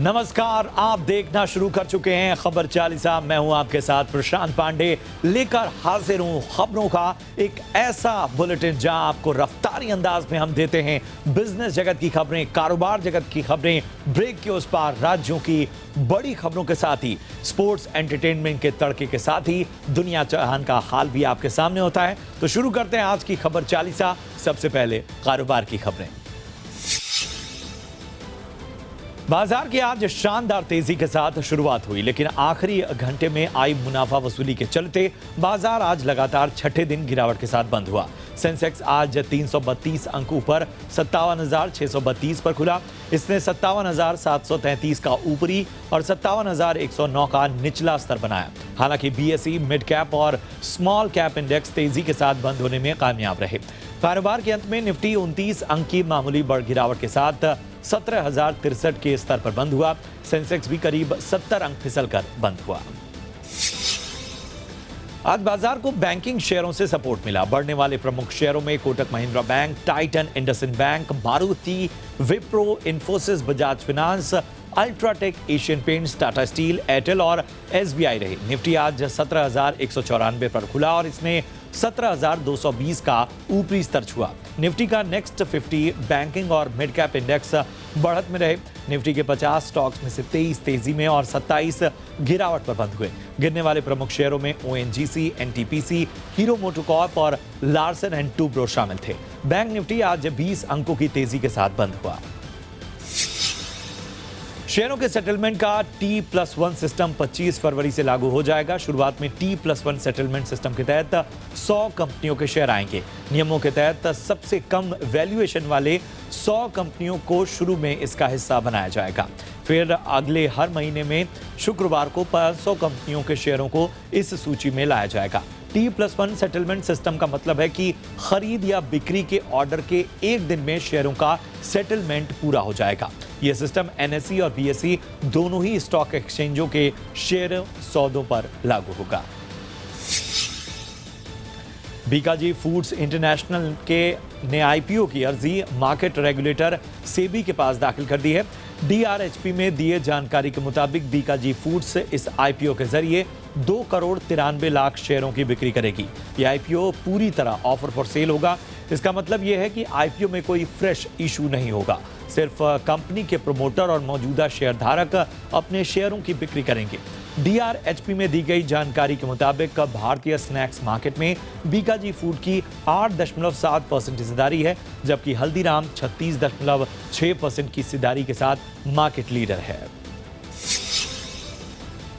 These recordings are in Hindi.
नमस्कार, आप देखना शुरू कर चुके हैं खबर चालीसा। मैं हूं आपके साथ प्रशांत पांडे, लेकर हाजिर हूं खबरों का एक ऐसा बुलेटिन जहां आपको रफ्तारी अंदाज में हम देते हैं बिजनेस जगत की खबरें, कारोबार जगत की खबरें, ब्रेक के उस पार राज्यों की बड़ी खबरों के साथ ही स्पोर्ट्स एंटरटेनमेंट के तड़के के साथ ही दुनिया जहान का हाल भी आपके सामने होता है। तो शुरू करते हैं आज की खबर चालीसा। सबसे पहले कारोबार की खबरें। बाजार की आज शानदार तेजी के साथ शुरुआत हुई, लेकिन आखिरी घंटे में आई मुनाफा वसूली के चलते बाजार आज लगातार छठे दिन गिरावट के साथ बंद हुआ। सेंसेक्स आज 332 अंकों पर 57,632 पर खुला। इसने 57,733 का ऊपरी और 57,109 का निचला स्तर बनाया। हालांकि बीएसई मिड कैप और स्मॉल कैप इंडेक्स तेजी के साथ बंद होने में कामयाब रहे। कारोबार के अंत में निफ्टी 29 अंक की मामूली बढ़ गिरावट के साथ 17,063 के स्तर पर बंद हुआ। सेंसेक्स भी करीब 70 अंक फिसलकर बंद हुआ। आज बाजार को बैंकिंग शेयरों से सपोर्ट मिला। बढ़ने वाले प्रमुख शेयरों में Kotak Mahindra bank, Titan, IndusInd bank, Maruti, Wipro, Infosys, Bajaj finance, UltraTech, Asian paints, Tata steel, Airtel और एसबीआई रहे। निफ्टी आज 17,194 पर खुला और इसने 17,220 का ऊपरी स्तर छुआ। निफ्टी का नेक्स्ट 50 बैंकिंग और मिड कैप इंडेक्स बढ़त में रहे। निफ्टी के 50 स्टॉक्स में से 23 तेजी में और 27 गिरावट पर बंद हुए। गिरने वाले प्रमुख शेयरों में ओएनजीसी, एनटीपीसी, हीरो मोटोकॉर्प और लार्सन एंड टूब्रो शामिल थे। बैंक निफ्टी आज 20 अंकों की तेजी के साथ बंद हुआ। शेयरों के सेटलमेंट का T+1 सिस्टम 25 फरवरी से लागू हो जाएगा। शुरुआत में T+1 सेटलमेंट सिस्टम के तहत 100 कंपनियों के शेयर आएंगे। नियमों के तहत सबसे कम वैल्यूएशन वाले 100 कंपनियों को शुरू में इसका हिस्सा बनाया जाएगा। फिर अगले हर महीने में शुक्रवार को 500 कंपनियों के शेयरों को इस सूची में लाया जाएगा। T+1 सेटलमेंट सिस्टम का मतलब है कि खरीद या बिक्री के ऑर्डर के एक दिन में शेयरों का सेटलमेंट पूरा हो जाएगा। यह सिस्टम एनएसई और बीएसई दोनों ही स्टॉक एक्सचेंजों के शेयर सौदों पर लागू होगा। बीकाजी फूड्स इंटरनेशनल के ने आईपीओ की अर्जी मार्केट रेगुलेटर सेबी के पास दाखिल कर दी है। डीआरएचपी में दिए जानकारी के मुताबिक बीकाजी फूड्स इस आईपीओ के जरिए 2 करोड़ 93 लाख शेयरों की बिक्री करेगी। यह आईपीओ पूरी तरह ऑफर फॉर सेल होगा। इसका मतलब यह है कि आईपीओ में कोई फ्रेश इशू नहीं होगा। सिर्फ कंपनी के प्रमोटर और मौजूदा शेयरधारक अपने शेयरों की बिक्री करेंगे। डीआरएचपी में दी गई जानकारी के मुताबिक भारतीय स्नैक्स मार्केट में बीकाजी फूड की 8.7% हिस्सेदारी है, जबकि हल्दीराम 36.6% की हिस्सेदारी के साथ मार्केट लीडर है।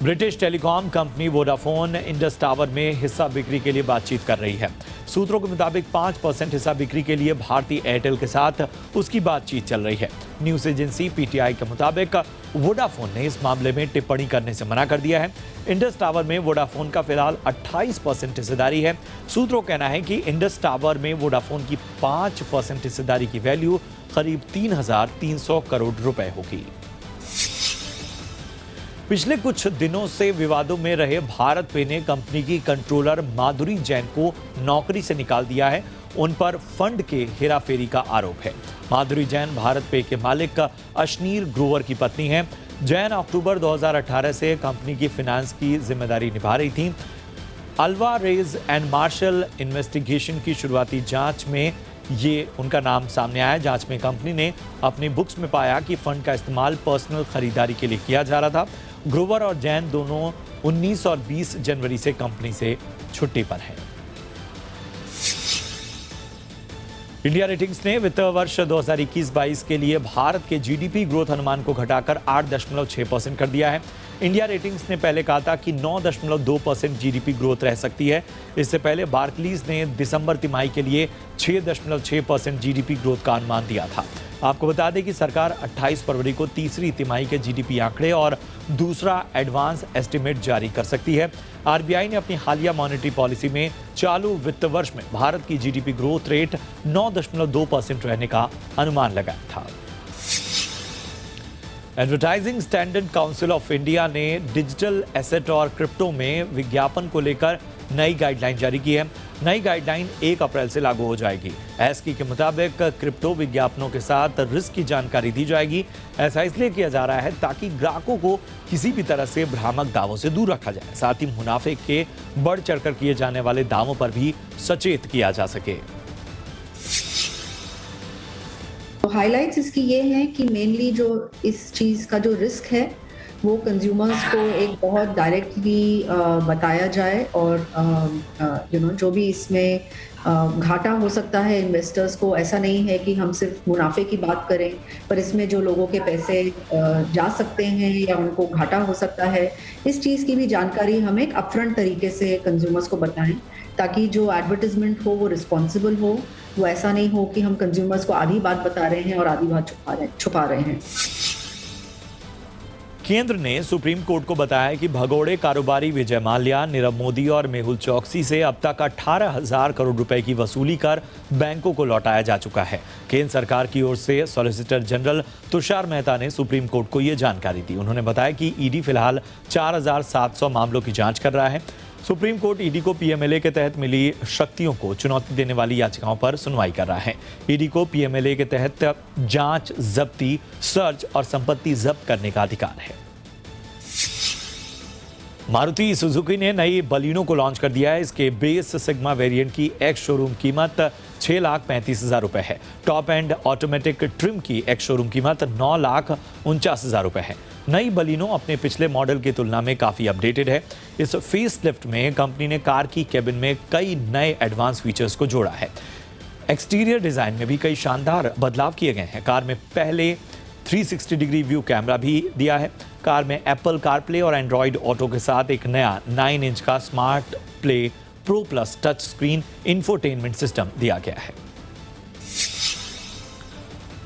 British telecom company Vodafone Indus tower में हिस्सा बिक्री के लिए बातचीत कर रही है। सूत्रों के मुताबिक 5% हिस्सा बिक्री के लिए भारतीय एयरटेल के साथ उसकी बातचीत चल रही है। न्यूज एजेंसी पीटीआई के मुताबिक वोडाफोन ने इस मामले में टिप्पणी करने से मना कर दिया है। इंडस टावर में वोडाफोन का फिलहाल 28% हिस्सेदारी है। सूत्रों का कहना है कि इंडस टावर में वोडाफोन की 5% हिस्सेदारी की वैल्यू करीब 3,300 करोड़ रुपए होगी। पिछले कुछ दिनों से विवादों में रहे भारत पे ने कंपनी की कंट्रोलर माधुरी जैन को नौकरी से निकाल दिया है। उन पर फंड के हेराफेरी का आरोप है। माधुरी जैन भारत पे के मालिक अशनीर ग्रोवर की पत्नी हैं। जैन अक्टूबर 2018 से कंपनी की फाइनेंस की जिम्मेदारी निभा रही थी। अल्वारेज एंड मार्शल इन्वेस्टिगेशन की शुरुआती जांच में ये उनका नाम सामने आया। जांच में कंपनी ने अपनी बुक्स में पाया कि फंड का इस्तेमाल पर्सनल खरीदारी के लिए किया जा रहा था। ग्रोवर और जैन दोनों 19 और 20 जनवरी से कंपनी से छुट्टी पर हैं। इंडिया रेटिंग्स ने वित्त वर्ष 2021-22 के लिए भारत के जीडीपी ग्रोथ अनुमान को घटाकर 8.6% कर दिया है। इंडिया रेटिंग्स ने पहले कहा था कि 9.2% जीडीपी ग्रोथ रह सकती है। इससे पहले बार्कलीज ने दिसंबर तिमाही के लिए 6.6% जीडीपी ग्रोथ का अनुमान दिया था। आपको बता दें कि सरकार 28 फरवरी को तीसरी तिमाही के जीडीपी आंकड़े और दूसरा एडवांस एस्टीमेट जारी कर सकती है। आरबीआई ने अपनी हालिया मॉनेटरी पॉलिसी में चालू वित्त वर्ष में भारत की जीडीपी ग्रोथ रेट 9.2% रहने का अनुमान लगाया था। Advertising standard council of India ने डिजिटल एसेट और क्रिप्टो में विज्ञापन को लेकर नई गाइडलाइन जारी की है। नई गाइडलाइन 1 अप्रैल से लागू हो जाएगी। एसकी के मुताबिक क्रिप्टो विज्ञापनों के साथ रिस्क की जानकारी दी जाएगी। ऐसा इसलिए किया जा रहा है ताकि ग्राहकों को किसी भी तरह से भ्रामक दावों से दूर रखा जाए, साथ ही मुनाफे के बढ़ चढ़कर किए जाने वाले दावों पर भी सचेत किया जा सके। तो हाइलाइट्स इसकी ये हैं कि मेनली जो इस चीज़ का जो रिस्क है वो कंज्यूमर्स को एक बहुत डायरेक्टली बताया जाए और जो भी इसमें घाटा हो सकता है इन्वेस्टर्स को, ऐसा नहीं है कि हम सिर्फ मुनाफे की बात करें, पर इसमें जो लोगों के पैसे जा सकते हैं या उनको घाटा हो सकता है, इस चीज़ की भी जानकारी हम एक अपफ्रंट तरीके से कंज्यूमर्स को बताएं, ताकि जो एडवर्टाइजमेंट हो वो रिस्पॉन्सिबल हो। वो ऐसा नहीं हो कि हम कंज्यूमर्स को आधी बात बता रहे हैं और आधी बात छुपा रहे हैं। केंद्र ने सुप्रीम कोर्ट को बताया कि भगोड़े कारोबारी विजय माल्या, नीरव मोदी और मेहुल चौकसी से अब तक 18,000 करोड़ रुपए की वसूली कर बैंकों को लौटाया जा चुका है। केंद्र सरकार की ओर से सॉलिसिटर जनरल तुषार मेहता ने सुप्रीम कोर्ट को यह जानकारी दी। उन्होंने बताया कि ईडी फिलहाल 4,700 मामलों की जांच कर रहा है। सुप्रीम कोर्ट ईडी को पीएमएलए के तहत मिली शक्तियों को चुनौती देने वाली याचिकाओं पर सुनवाई कर रहा है। ईडी को पीएमएलए के तहत जांच, जब्ती, सर्च और संपत्ति जब्त करने का अधिकार है। मारुति सुजुकी ने नई बलिनो को लॉन्च कर दिया है। इसके बेस सिग्मा वेरिएंट की एक्स शोरूम कीमत 6,35,000 रुपए है। टॉप एंड ऑटोमेटिक ट्रिम की एक्स शोरूम कीमत 9,49,000 रुपए है। नई बलिनो अपने पिछले मॉडल की तुलना में काफी अपडेटेड है। इस फेसलिफ्ट में कंपनी ने कार की केबिन में कई नए एडवांस फीचर्स को जोड़ा है। एक्सटीरियर डिजाइन में भी कई शानदार बदलाव किए गए हैं। कार में पहले 360 डिग्री व्यू कैमरा भी दिया है। कार में एप्पल कारप्ले और एंड्रॉइड ऑटो के साथ एक नया 9 इंच का smart play pro plus touch screen infotainment system दिया गया है।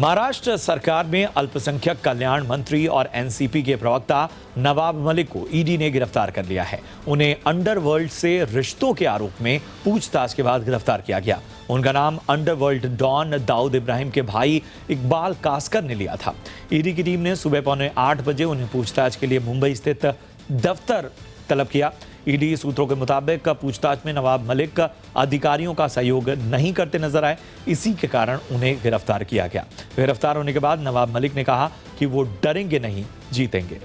महाराष्ट्र सरकार में अल्पसंख्यक कल्याण मंत्री और एनसीपी के प्रवक्ता नवाब मलिक को ईडी ने गिरफ्तार कर लिया है। उन्हें अंडरवर्ल्ड से रिश्तों के आरोप में पूछताछ के बाद गिरफ्तार किया गया। उनका नाम अंडरवर्ल्ड डॉन दाऊद इब्राहिम के भाई इकबाल कास्कर ने लिया था। ईडी की टीम ने सुबह 7:45 बजे उन्हें पूछताछ के लिए मुंबई स्थित दफ्तर तलब किया। ईडी सूत्रों के मुताबिक पूछताछ में नवाब मलिक अधिकारियों का सहयोग नहीं करते नजर आए, इसी के कारण उन्हें गिरफ्तार किया गया। गिरफ्तार होने के बाद नवाब मलिक ने कहा कि वो डरेंगे नहीं, जीतेंगे।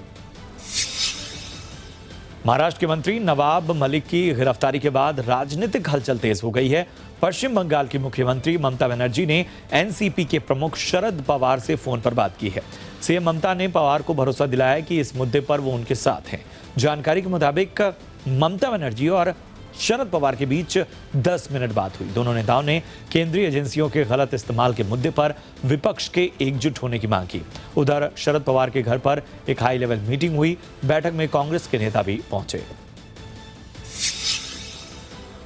महाराष्ट्र के मंत्री नवाब मलिक की गिरफ्तारी के बाद राजनीतिक हलचल तेज हो गई है। पश्चिम बंगाल की मुख्यमंत्री ममता बनर्जी ने एनसीपी के प्रमुख शरद पवार से फोन पर बात की है। सीएम ममता ने पवार को भरोसा दिलाया कि इस मुद्दे पर वो उनके साथ हैं। जानकारी के मुताबिक ममता बनर्जी और शरद पवार के बीच 10 मिनट बात हुई। दोनों नेताओं ने केंद्रीय एजेंसियों के गलत इस्तेमाल के मुद्दे पर विपक्ष के एकजुट होने की मांग की। उधर शरद पवार के घर पर एक हाई लेवल मीटिंग हुई। बैठक में कांग्रेस के नेता भी पहुंचे।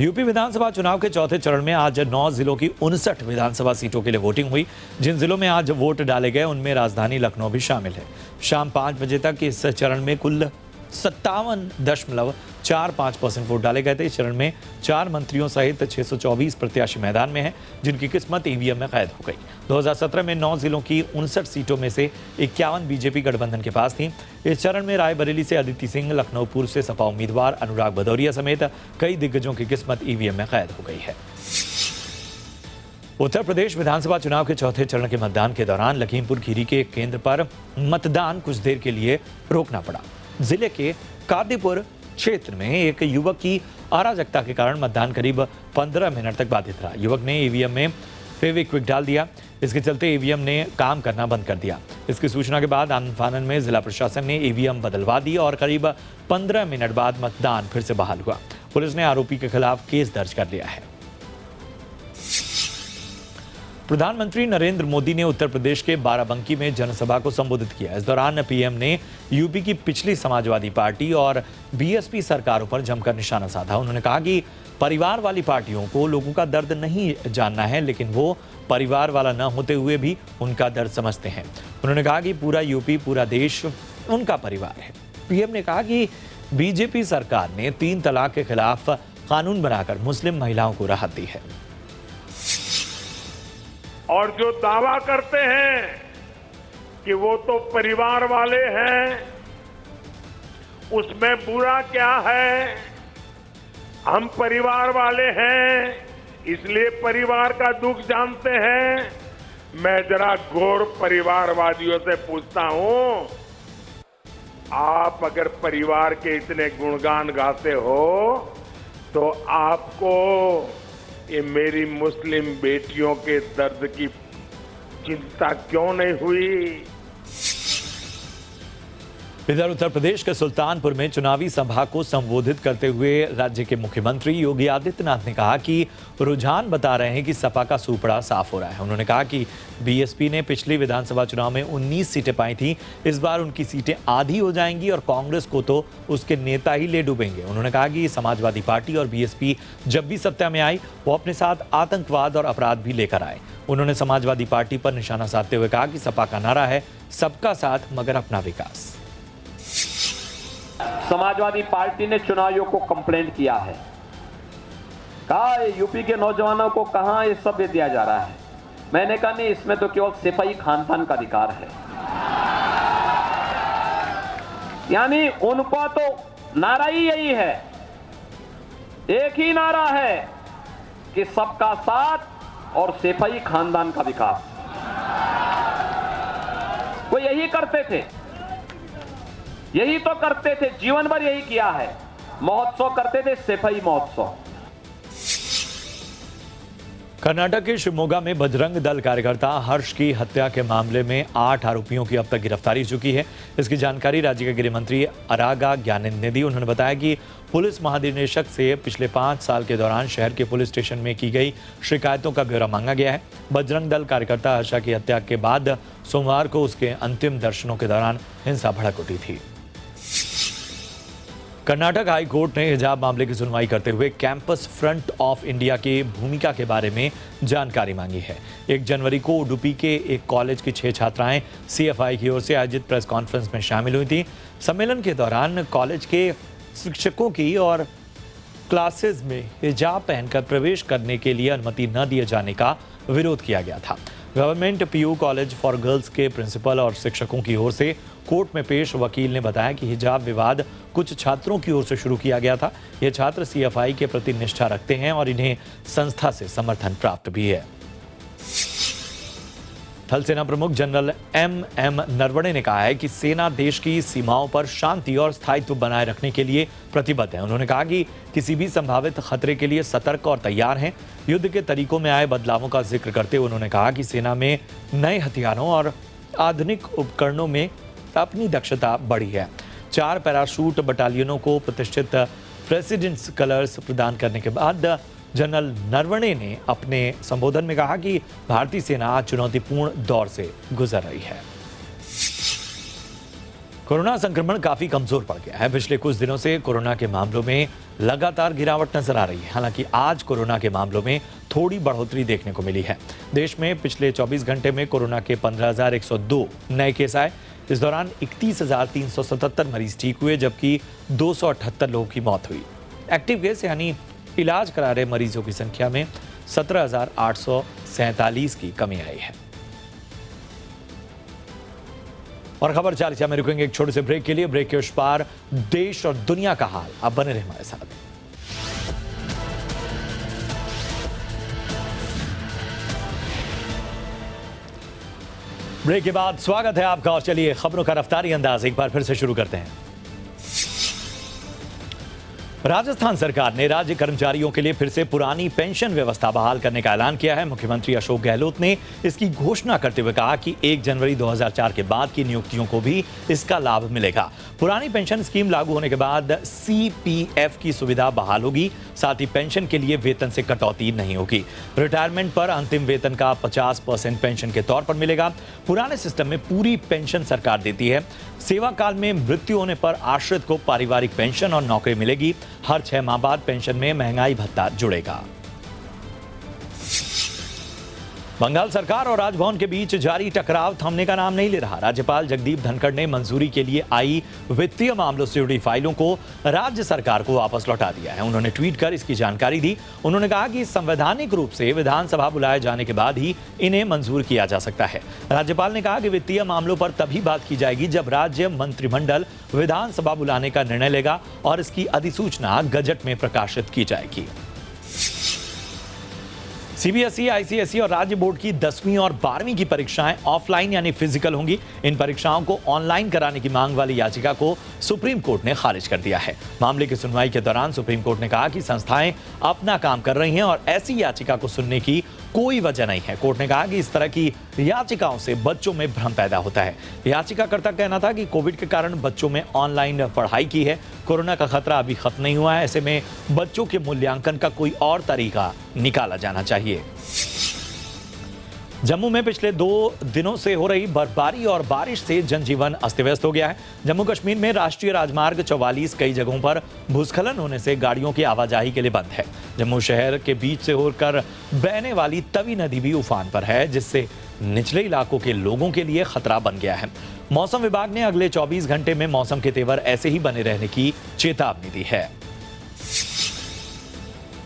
यूपी विधानसभा चुनाव के चौथे चरण में आज 9 जिलों की 59 विधानसभा सीटों के लिए वोटिंग हुई। जिन जिलों में आज वोट डाले गए उनमें राजधानी लखनऊ भी शामिल है। शाम 5 बजे तक इस चरण में कुल 57.45% वोट डाले गए थे। इस चरण में 4 मंत्रियों सहित 624 प्रत्याशी मैदान में हैं, जिनकी किस्मत ईवीएम में कैद हो गई। 2017 में 9 जिलों की 59 सीटों में से 51 बीजेपी गठबंधन के पास थी। इस चरण में रायबरेली से अदिति सिंह, लखनऊ पूर्व से सपा उम्मीदवार अनुराग भदौरिया समेत कई दिग्गजों की किस्मत ईवीएम में कैद हो गई है। उत्तर प्रदेश विधानसभा चुनाव के चौथे चरण के मतदान के दौरान लखीमपुर खीरी के एक केंद्र पर मतदान कुछ देर के लिए रोकना पड़ा। जिले के कादीपुर क्षेत्र में एक युवक की अराजकता के कारण मतदान करीब 15 मिनट तक बाधित रहा। युवक ने ईवीएम में फेविक्विक डाल दिया। इसके चलते ईवीएम ने काम करना बंद कर दिया। इसकी सूचना के बाद आनन फानन में जिला प्रशासन ने ईवीएम बदलवा दी और करीब 15 मिनट बाद मतदान फिर से बहाल हुआ। पुलिस ने आरोपी के खिलाफ केस दर्ज कर लिया है। प्रधानमंत्री नरेंद्र मोदी ने उत्तर प्रदेश के बाराबंकी में जनसभा को संबोधित किया। इस दौरान पीएम ने यूपी की पिछली समाजवादी पार्टी और बीएसपी सरकारों पर जमकर निशाना साधा। उन्होंने कहा कि परिवार वाली पार्टियों को लोगों का दर्द नहीं जानना है, लेकिन वो परिवार वाला न होते हुए भी उनका दर्द समझते हैं। उन्होंने कहा कि पूरा यूपी, पूरा देश उनका परिवार है। पीएम ने कहा कि बीजेपी सरकार ने 3 तलाक के खिलाफ कानून बनाकर मुस्लिम महिलाओं को राहत दी है। और जो दावा करते हैं कि वो तो परिवार वाले हैं, उसमें बुरा क्या है? हम परिवार वाले हैं, इसलिए परिवार का दुख जानते हैं। मैं जरा घोर परिवारवादियों से पूछता हूं, आप अगर परिवार के इतने गुणगान गाते हो तो आपको ये मेरी मुस्लिम बेटियों के दर्द की चिंता क्यों नहीं हुई? इधर उत्तर प्रदेश के सुल्तानपुर में चुनावी सभा को संबोधित करते हुए राज्य के मुख्यमंत्री योगी आदित्यनाथ ने कहा कि रुझान बता रहे हैं कि सपा का सूपड़ा साफ हो रहा है। उन्होंने कहा कि बीएसपी ने पिछली विधानसभा चुनाव में 19 सीटें पाई थी, इस बार उनकी सीटें आधी हो जाएंगी और कांग्रेस को तो उसके नेता ही ले डूबेंगे। उन्होंने कहा कि समाजवादी पार्टी और बीएसपी जब भी सत्ता में आई वो अपने साथ आतंकवाद और अपराध भी लेकर आए। उन्होंने समाजवादी पार्टी पर निशाना साधते हुए कहा कि सपा का नारा है सबका साथ मगर अपना विकास। समाजवादी पार्टी ने चुनाव आयोग को कंप्लेंट किया है, कहा यूपी के नौजवानों को कहां ये सब दिया जा रहा है। मैंने कहा नहीं, इसमें तो केवल सिपाही खानदान का अधिकार है। यानी उनका तो नारा ही यही है, एक ही नारा है कि सबका साथ और सिपाही खानदान का विकास। वो यही करते थे, यही तो करते थे, जीवन भर यही किया है। महोत्सव करते थे, सिपाही महोत्सव। कर्नाटक के शिवमोगा में बजरंग दल कार्यकर्ता हर्ष की हत्या के मामले में 8 आरोपियों की अब तक गिरफ्तारी हो चुकी है। इसकी जानकारी राज्य के गृह मंत्री अरागा ज्ञानेंद्र ने दी। उन्होंने बताया कि पुलिस महानिदेशक से पिछले 5 साल के दौरान शहर के पुलिस स्टेशन में की गई शिकायतों का ब्यौरा मांगा गया है। बजरंग दल कार्यकर्ता हर्षा की हत्या के बाद सोमवार को उसके अंतिम दर्शनों के दौरान हिंसा भड़क उठी थी। कर्नाटक हाई कोर्ट ने हिजाब मामले की सुनवाई करते हुए कैंपस फ्रंट ऑफ इंडिया की भूमिका के बारे में जानकारी मांगी है। 1 जनवरी को उडुपी के एक कॉलेज की 6 छात्राएं सीएफआई की ओर से आयोजित प्रेस कॉन्फ्रेंस में शामिल हुई थी। सम्मेलन के दौरान कॉलेज के शिक्षकों की और क्लासेस में हिजाब पहनकर प्रवेश करने के लिए अनुमति न दिए जाने का विरोध किया गया था। Government PU college for girls के प्रिंसिपल और शिक्षकों की ओर से कोर्ट में पेश वकील ने बताया कि हिजाब विवाद कुछ छात्रों की ओर से शुरू किया गया था। ये छात्र सीएफआई के प्रति निष्ठा रखते हैं और इन्हें संस्था से समर्थन प्राप्त भी है। थल सेना प्रमुख जनरल एम नरवणे ने कहा है कि सेना देश की सीमाओं पर शांति और स्थायित्व बनाए रखने के लिए प्रतिबद्ध है। उन्होंने कहा कि किसी भी संभावित खतरे के लिए सतर्क और तैयार हैं। युद्ध के तरीकों में आए बदलावों का जिक्र करते हुए उन्होंने कहा कि सेना में नए हथियारों और आधुनिक उपकरणों में अपनी दक्षता बढ़ी है। 4 पैराशूट बटालियनों को प्रतिष्ठित प्रेसिडेंट्स कलर्स प्रदान करने के बाद जनरल नरवणे ने अपने संबोधन में कहा कि भारतीय सेना आज चुनौतीपूर्ण दौर से गुजर रही है। कोरोना संक्रमण काफी कमजोर पड़ गया है। पिछले कुछ दिनों से कोरोना के मामलों में लगातार गिरावट नजर आ रही है। हालांकि आज कोरोना के मामलों में थोड़ी बढ़ोतरी देखने को मिली है। देश में पिछले 24 घंटे में कोरोना के 15,102 नए केस आए। इस दौरान 31,377 मरीज ठीक हुए, जबकि 278 लोगों की मौत हुई। एक्टिव केस यानी इलाज करा रहे मरीजों की संख्या में 17,847 की कमी आई है। और खबर 4 में रुकेंगे एक छोटे से ब्रेक के लिए। ब्रेक के उस पार देश और दुनिया का हाल। आप बने रहे हमारे साथ। ब्रेक के बाद स्वागत है आपका और चलिए खबरों का रफ्तारी अंदाज एक बार फिर से शुरू करते हैं। राजस्थान सरकार ने राज्य कर्मचारियों के लिए फिर से पुरानी पेंशन व्यवस्था बहाल करने का ऐलान किया है। मुख्यमंत्री अशोक गहलोत ने इसकी घोषणा करते हुए कहा कि 1 जनवरी 2004 के बाद की नियुक्तियों को भी इसका लाभ मिलेगा। पुरानी पेंशन स्कीम लागू होने के बाद सीपीएफ की सुविधा बहाल होगी। साथ ही पेंशन के लिए वेतन से कटौती नहीं होगी। रिटायरमेंट पर अंतिम वेतन का 50% पेंशन के तौर पर मिलेगा। पुराने सिस्टम में पूरी पेंशन सरकार देती है। सेवा काल में मृत्यु होने पर आश्रित को पारिवारिक पेंशन और नौकरी मिलेगी। हर 6 माह बाद पेंशन में महंगाई भत्ता जुड़ेगा। बंगाल सरकार और राजभवन के बीच जारी टकराव थमने का नाम नहीं ले रहा। राज्यपाल जगदीप धनखड़ ने मंजूरी के लिए आई वित्तीय मामलों से जुड़ी फाइलों को राज्य सरकार को वापस लौटा दिया है। उन्होंने ट्वीट कर इसकी जानकारी दी। उन्होंने कहा कि संवैधानिक रूप से विधानसभा बुलाए जाने के बाद ही इन्हें मंजूर किया जा सकता है। राज्यपाल ने कहा कि वित्तीय मामलों पर तभी बात की जाएगी जब राज्य मंत्रिमंडल विधानसभा बुलाने का निर्णय लेगा और इसकी अधिसूचना गजट में प्रकाशित की जाएगी। सीबीएसई, आईसीएसई और राज्य बोर्ड की 10वीं और 12वीं की परीक्षाएं ऑफलाइन यानी फिजिकल होंगी। इन परीक्षाओं को ऑनलाइन कराने की मांग वाली याचिका को सुप्रीम कोर्ट ने खारिज कर दिया है। मामले की सुनवाई के दौरान सुप्रीम कोर्ट ने कहा कि संस्थाएं अपना काम कर रही हैं और ऐसी याचिका को सुनने की कोई वजह नहीं है। कोर्ट ने कहा कि इस तरह की याचिकाओं से बच्चों में भ्रम पैदा होता है। याचिकाकर्ता का कहना था कि कोविड के कारण बच्चों में ऑनलाइन पढ़ाई की है। कोरोना का खतरा अभी खत्म नहीं हुआ है। ऐसे में बच्चों के मूल्यांकन का कोई और तरीका निकाला जाना चाहिए। जम्मू में पिछले 2 दिनों से हो रही बर्फबारी और बारिश से जनजीवन अस्त व्यस्त हो गया है। जम्मू कश्मीर में राष्ट्रीय राजमार्ग 44 कई जगहों पर भूस्खलन होने से गाड़ियों की आवाजाही के लिए बंद है। जम्मू शहर के बीच से होकर बहने वाली तवी नदी भी उफान पर है, जिससे निचले इलाकों के लोगों के लिए खतरा बन गया है। मौसम विभाग ने अगले 24 घंटे में मौसम के तेवर ऐसे ही बने रहने की चेतावनी दी है।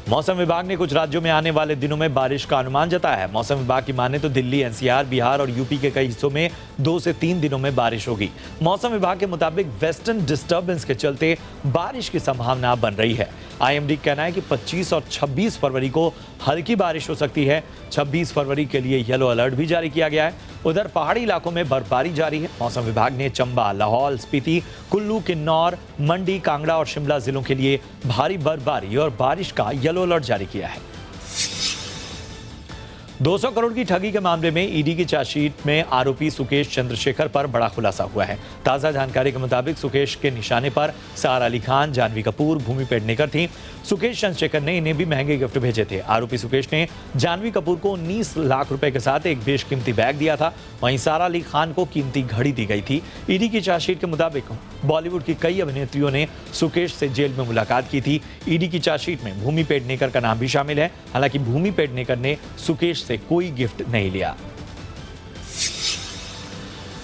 मौसम विभाग ने कुछ राज्यों में आने वाले दिनों में बारिश का अनुमान जताया है। मौसम विभाग की माने तो दिल्ली, एनसीआर, बिहार और यूपी के कई हिस्सों में 2 से 3 दिनों में बारिश होगी। मौसम विभाग के मुताबिक वेस्टर्न डिस्टर्बेंस के चलते बारिश की संभावना बन रही है। आईएमडी का कहना है कि 25 और 26 फरवरी को हल्की बारिश हो सकती है। 26 फरवरी के लिए येलो अलर्ट भी जारी किया गया है। उधर पहाड़ी इलाकों में बर्फबारी जारी है। मौसम विभाग ने चंबा, लाहौल स्पीति, कुल्लू, किन्नौर, मंडी, कांगड़ा और शिमला जिलों के लिए भारी बर्फबारी और बारिश का येलो अलर्ट जारी किया है। 200 करोड़ की ठगी के मामले में ईडी की चार्जशीट में आरोपी सुकेश चंद्रशेखर पर बड़ा खुलासा हुआ है। ताजा जानकारी के मुताबिक सुकेश के निशाने पर सारा अली खान, जानवी कपूर, भूमि पेडनेकर थी। सुकेश चंद्रशेखर ने इन्हें भी महंगे गिफ्ट भेजे थे। आरोपी सुकेश ने जानवी कपूर को 19 लाख रुपए के साथ एक बेशकीमती बैग दिया था। वहीं सारा अली खान को कीमती घड़ी दी गई थी। ईडी की चार्जशीट के मुताबिक बॉलीवुड की कई अभिनेत्रियों ने सुकेश से जेल में मुलाकात की थी। ईडी की चार्जशीट में भूमि पेडनेकर का नाम भी शामिल है। हालांकि भूमि पेडनेकर ने सुकेश से कोई गिफ्ट नहीं लिया।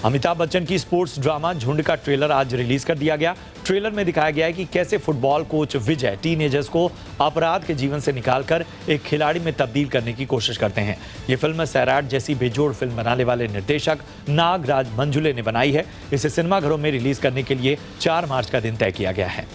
अमिताभ बच्चन की स्पोर्ट्स ड्रामा झुंड का ट्रेलर आज रिलीज कर दिया गया। ट्रेलर में दिखाया गया है कि कैसे फुटबॉल कोच विजय टीनेजर्स को अपराध के जीवन से निकालकर एक खिलाड़ी में तब्दील करने की कोशिश करते हैं। ये फिल्म सैराट जैसी बेजोड़ फिल्म बनाने वाले निर्देशक नागराज मंजुले ने बनाई है। इसे सिनेमाघरों में रिलीज करने के लिए 4 मार्च का दिन तय किया गया है।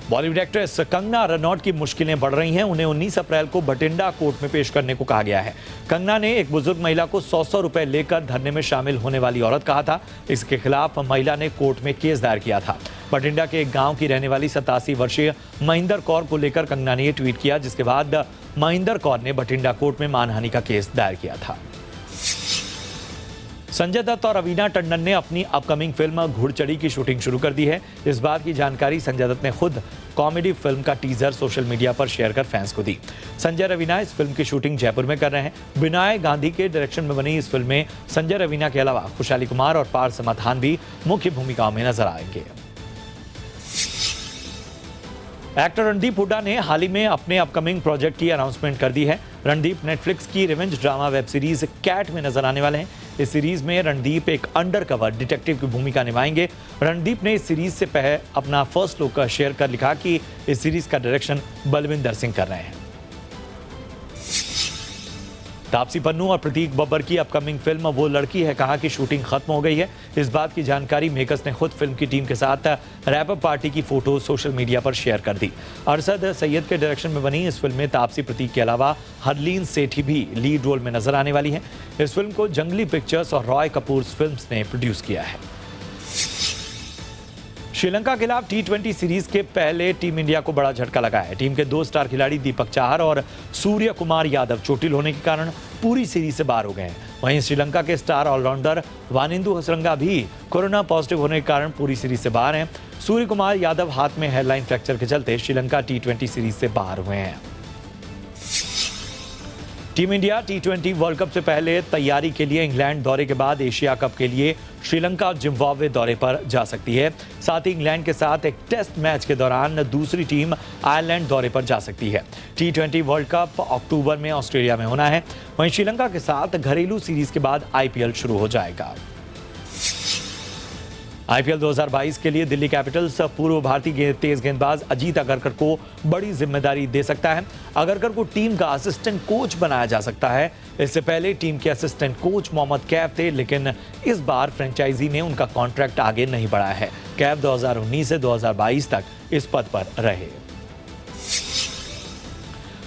बॉलीवुड एक्ट्रेस कंगना रनौत की मुश्किलें बढ़ रही हैं। उन्हें 19 अप्रैल को बठिंडा कोर्ट में पेश करने को कहा गया है। कंगना ने एक बुजुर्ग महिला को 100 रुपए लेकर धरने में शामिल होने वाली औरत कहा था। इसके खिलाफ महिला ने कोर्ट में केस दायर किया था। बठिंडा के एक गांव की रहने वाली 87 वर्षीय महिंदर कौर को लेकर कंगना ने यह ट्वीट किया, जिसके बाद महिंदर कौर ने बठिंडा कोर्ट में मानहानि का केस दायर किया था। संजय दत्त और रवीना टंडन ने अपनी अपकमिंग फिल्म घुड़चढ़ी की शूटिंग शुरू कर दी है। इस बात की जानकारी संजय दत्त ने खुद कॉमेडी फिल्म का टीजर सोशल मीडिया पर शेयर कर फैंस को दी। संजय रवीना इस फिल्म की शूटिंग जयपुर में कर रहे हैं। विनय गांधी के डायरेक्शन में बनी इस फिल्म में संजय रवीना के अलावा खुशहाली कुमार और पार्थ समाधान भी मुख्य भूमिकाओं में नजर आएंगे। एक्टर रणदीप हुड्डा ने हाल ही में अपने अपकमिंग प्रोजेक्ट की अनाउंसमेंट कर दी है। रणदीप नेटफ्लिक्स की revenge drama web series Cat में नजर आने वाले हैं। इस सीरीज में रणदीप एक अंडरकवर डिटेक्टिव की भूमिका निभाएंगे। रणदीप ने इस सीरीज से पहले अपना फर्स्ट लुक शेयर कर लिखा कि इस सीरीज का डायरेक्शन बलविंदर सिंह कर रहे हैं। तापसी पन्नू और प्रतीक बब्बर की अपकमिंग फिल्म वो लड़की है कहा कि शूटिंग खत्म हो गई है। इस बात की जानकारी मेकर्स ने खुद फिल्म की टीम के साथ रैप अप पार्टी की फोटो सोशल मीडिया पर शेयर कर दी। अरशद सैयद के डायरेक्शन में बनी इस फिल्म में तापसी, प्रतीक के अलावा हरलीन सेठी भी लीड रोल में नजर आने वाली हैं। इस फिल्म को जंगली पिक्चर्स और रॉय कपूर फिल्म्स ने प्रोड्यूस किया है। श्रीलंका के खिलाफ T20 सीरीज के पहले टीम इंडिया को बड़ा झटका लगा है। टीम के 2 स्टार खिलाड़ी दीपक चाहर और सूर्य कुमार यादव चोटिल होने के कारण पूरी सीरीज से बाहर हो गए हैं। वहीं श्रीलंका के स्टार ऑलराउंडर वानिंदु हसरंगा भी कोरोना पॉजिटिव होने के कारण पूरी सीरीज से बाहर हैं। सूर्य कुमार यादव हाथ में हेयरलाइन फ्रैक्चर के चलते श्रीलंका T20 सीरीज से बाहर हुए हैं। Team India T20 world cup से पहले तैयारी के लिए इंग्लैंड दौरे के बाद एशिया कप के लिए श्रीलंका और जिम्बाब्वे दौरे पर जा सकती है। साथ ही इंग्लैंड के साथ एक टेस्ट मैच के दौरान दूसरी टीम आयरलैंड दौरे पर जा सकती है। T20 वर्ल्ड कप अक्टूबर में ऑस्ट्रेलिया में होना है। वहीं श्रीलंका के साथ घरेलू सीरीज के बाद IPL शुरू हो जाएगा। IPL 2022 के लिए दिल्ली कैपिटल्स पूर्व भारतीय तेज गेंदबाज अजीत अगरकर को बड़ी जिम्मेदारी दे सकता है। अगरकर को टीम का असिस्टेंट कोच बनाया जा सकता है। इससे पहले टीम के असिस्टेंट कोच मोहम्मद कैफ थे, लेकिन इस बार फ्रेंचाइजी ने उनका कॉन्ट्रैक्ट आगे नहीं बढ़ाया है। कैफ 2019 से 2022 तक इस पद पर रहे।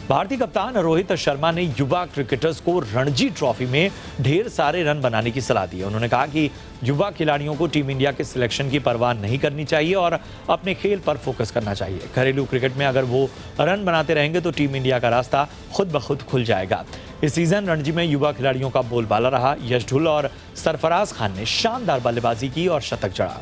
भारतीय कप्तान रोहित शर्मा ने युवा क्रिकेटर्स को रणजी ट्रॉफी में ढेर सारे रन बनाने की सलाह दी है। उन्होंने कहा कि युवा खिलाड़ियों को टीम इंडिया के सिलेक्शन की परवाह नहीं करनी चाहिए और अपने खेल पर फोकस करना चाहिए। घरेलू क्रिकेट में अगर वो रन बनाते रहेंगे तो टीम इंडिया का रास्ता खुद ब खुद खुल जाएगा। इस सीजन रणजी में युवा खिलाड़ियों का बोलबाला रहा। यश ढुल और सरफराज खान ने शानदार बल्लेबाजी की और शतक जड़ा।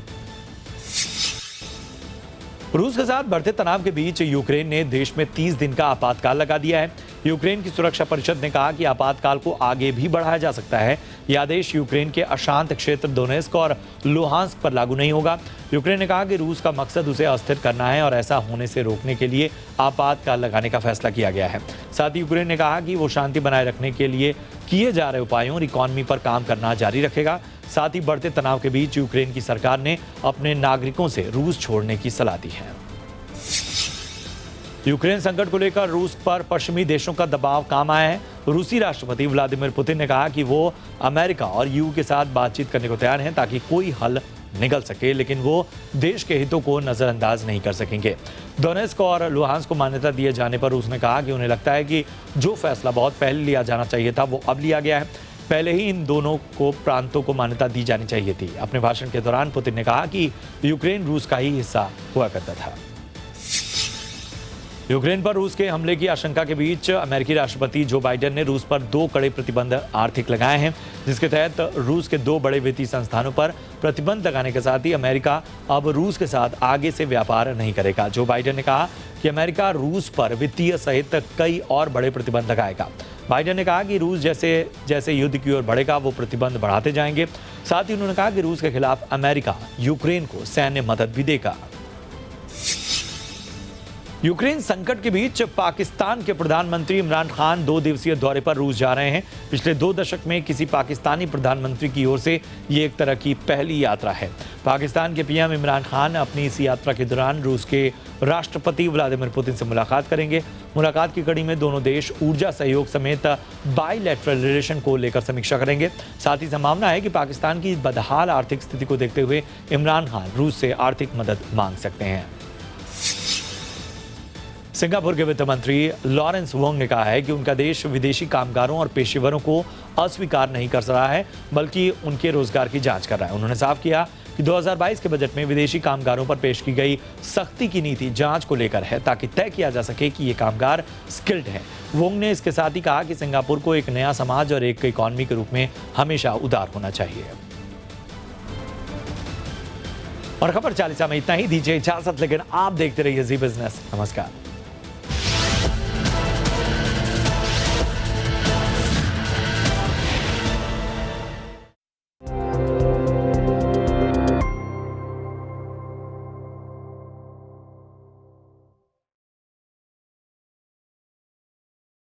रूस के साथ बढ़ते तनाव के बीच यूक्रेन ने देश में 30 दिन का आपातकाल लगा दिया है। यूक्रेन की सुरक्षा परिषद ने कहा कि आपातकाल को आगे भी बढ़ाया जा सकता है। यह आदेश यूक्रेन के अशांत क्षेत्र दोनेत्स्क और लुहांस्क पर लागू नहीं होगा। यूक्रेन ने कहा कि रूस का मकसद उसे अस्थिर करना है और ऐसा होने से रोकने के लिए आपातकाल लगाने का फैसला किया गया है। साथ ही यूक्रेन ने कहा कि वो शांति बनाए रखने के लिए किए जा रहे उपायों और इकॉनमी पर काम करना जारी रखेगा। साथ ही बढ़ते तनाव के बीच यूक्रेन की सरकार ने अपने नागरिकों से रूस छोड़ने की सलाह दी है। यूक्रेन संकट को लेकर रूस पर पश्चिमी देशों का दबाव काम आया है। रूसी राष्ट्रपति व्लादिमीर पुतिन ने कहा कि वो अमेरिका और यूएई के साथ बातचीत करने को तैयार हैं ताकि कोई हल निकल सके, लेकिन वो देश के हितों को नजरअंदाज नहीं कर सकेंगे। दोनेत्स्क और लुहांस्क को मान्यता दिए जाने पर रूस ने कहा कि उन्हें लगता है कि जो फैसला बहुत पहले लिया जाना चाहिए था वो अब लिया गया है। पहले ही इन दोनों को प्रांतों को मान्यता दी जानी चाहिए थी। अपने भाषण के दौरान पुतिन ने कहा कि यूक्रेन रूस का ही हिस्सा हुआ करता था। यूक्रेन पर रूस के हमले की आशंका के बीच अमेरिकी राष्ट्रपति जो बाइडेन ने रूस पर 2 कड़े प्रतिबंध आर्थिक लगाए हैं, जिसके तहत रूस के 2 बड़े वित्तीय संस्थानों पर प्रतिबंध लगाने के साथ ही अमेरिका अब रूस के साथ आगे से व्यापार नहीं करेगा। जो बाइडेन ने कहा कि अमेरिका रूस पर वित्तीय सहित कई और बड़े प्रतिबंध लगाएगा। बाइडेन ने कहा कि रूस जैसे जैसे युद्ध की ओर बढ़ेगा वो प्रतिबंध बढ़ाते जाएंगे। साथ ही उन्होंने कहा कि रूस के खिलाफ अमेरिका यूक्रेन को सैन्य मदद भी देगा। यूक्रेन संकट के बीच पाकिस्तान के प्रधानमंत्री इमरान खान 2 दिवसीय दौरे पर रूस जा रहे हैं। पिछले 2 दशक में किसी पाकिस्तानी प्रधानमंत्री की ओर से ये एक तरह की पहली यात्रा है। पाकिस्तान के पीएम इमरान खान अपनी इस यात्रा के दौरान रूस के राष्ट्रपति व्लादिमीर पुतिन से मुलाकात करेंगे। मुलाकात की कड़ी में दोनों देश ऊर्जा सहयोग समेत बायलैटरल रिलेशन को लेकर समीक्षा करेंगे। साथ ही संभावना है कि पाकिस्तान की बदहाल आर्थिक स्थिति को देखते हुए इमरान खान रूस से आर्थिक मदद मांग सकते हैं। सिंगापुर के वित्त मंत्री लॉरेंस वोंग ने कहा है कि उनका देश विदेशी कामगारों और पेशेवरों को अस्वीकार नहीं कर रहा है, बल्कि उनके रोजगार की जांच कर रहा है। उन्होंने साफ किया कि 2022 के बजट में विदेशी कामगारों पर पेश की गई सख्ती की नीति जांच को लेकर है, ताकि तय किया जा सके कि ये कामगार स्किल्ड हैं। वोंग ने इसके साथ ही कहा कि सिंगापुर को एक नया समाज और एक इकॉनमी के रूप में हमेशा उदार होना चाहिए। और खबर 40 में इतना ही। दीजिए इजाजत, लेकिन आप देखते रहिए जी बिजनेस। नमस्कार।